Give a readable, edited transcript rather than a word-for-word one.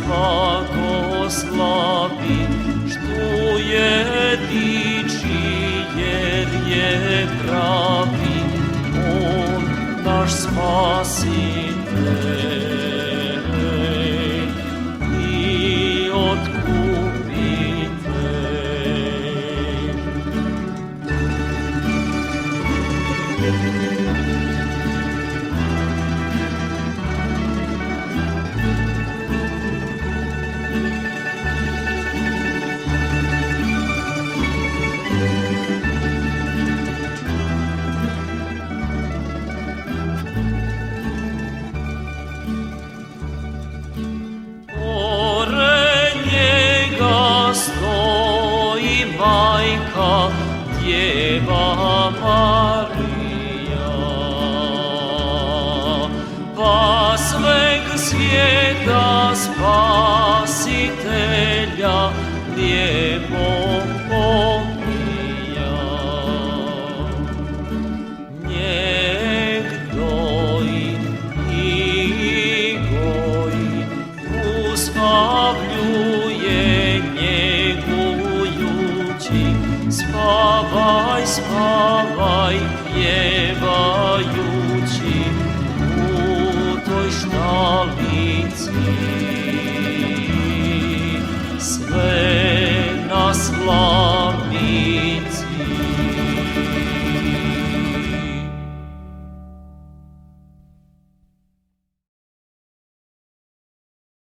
svako slavi, štuje diči jer je pravi, on naš spasitelj i otkupitelj. Stoji majka, Djeva Marija, pa sveg svijeta spasitelja lijepo pomija. Njeg doji i goji, uspavljuje njegujući, spavaj, spavaj, pjevajući u toj štalici. Sve nas slavi